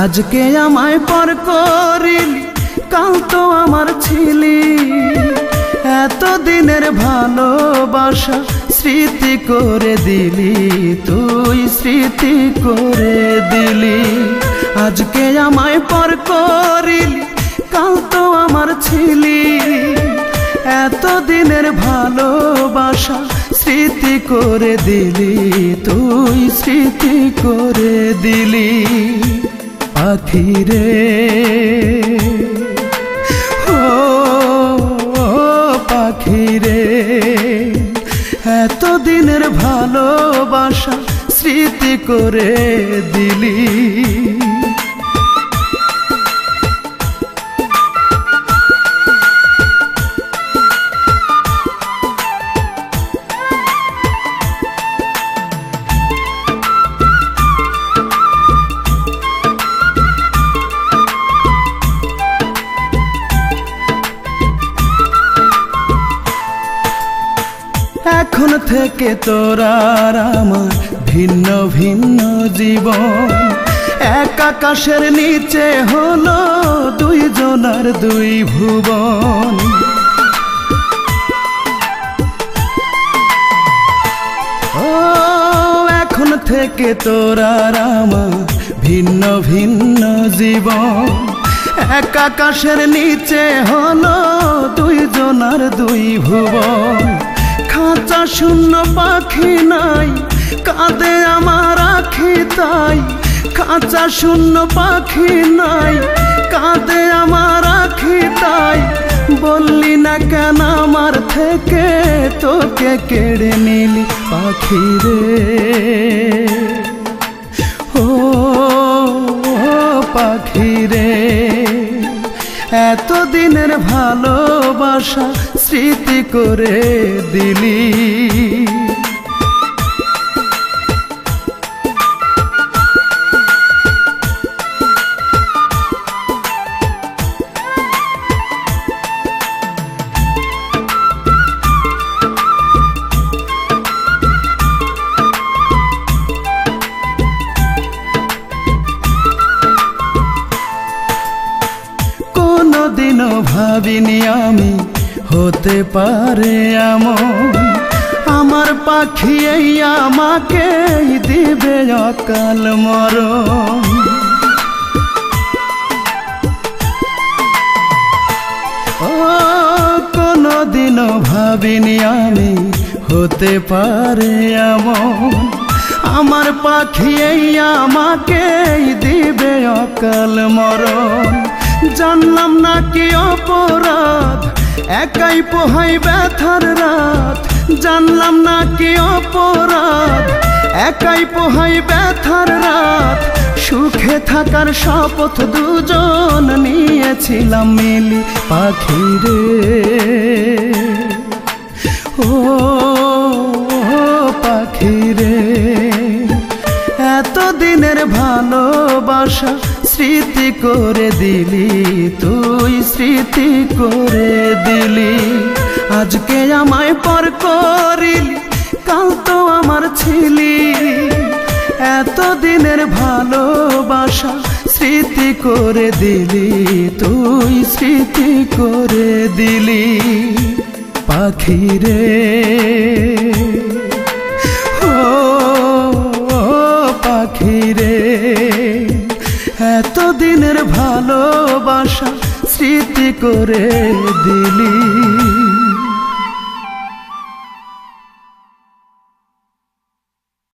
আজকে আমায় পর করিলি, কাল তো আমার ছিলি। এতদিনের ভালোবাসা স্মৃতি করে দিলি, তুই স্মৃতি করে দিলি। আজকে আমায় পর করিলি, কাল তো আমার ছিলি। এতদিনের ভালোবাসা স্মৃতি করে দিলি, তুই স্মৃতি করে দিলি। পাখি রে ও পাখি রে, এতদিনের ভালোবাসা স্মৃতি করে দিলি। এখন থেকে তোর আর আমার ভিন্ন ভিন্ন জীবন। এক আকাশের নিচে হলো দুইজনার দুই ভুবন। ও এখন থেকে তোর আর আমার ভিন্ন ভিন্ন জীবন। এক আকাশের নিচে হলো দুইজনার দুই ভুবন। খাঁচা শূন্য পাখি নাই, কাঁদে আমার আখি তাই। খাঁচা শূন্য পাখি নাই, কাঁদে আমার আখি তাই। বললি না কেন আমার থেকে, তোকে কেড়ে নিলি পাখি রে ও পাখি রে। এতদিনের ভালোবাসা স্মৃতি করে দিলি। কোনদিনও ভাবিনি আমি হতে পারে এমন। আমার পাখি এই আমাকে দিবে অকাল মরণ। ও কোনদিনও ভাবিনি আমি হতে পারে এমন। আমার পাখি এই আমাকে দিবে অকাল মরণ। জানলাম না কি অপরাধ, একাই পোহাই ব্যথার রাত। জানলাম না কি অপরাধ, একাই পোহাই ব্যথার রাত। সুখে থাকার শপথ দুজন নিয়েছিলাম মিলি পাখি রে ও পাখি রে। এতদিনের ভালোবাসা স্মৃতি করে দিলি, তুই স্মৃতি করে দিলি। আজকে আমায় পর করিলি, কাল তো আমার ছিলি। এতদিনের ভালোবাসা স্মৃতি করে দিলি, তুই স্মৃতি করে দিলি। পাখি রে ও পাখি রে, এতদিনের ভালোবাসা স্মৃতি করে দিলি।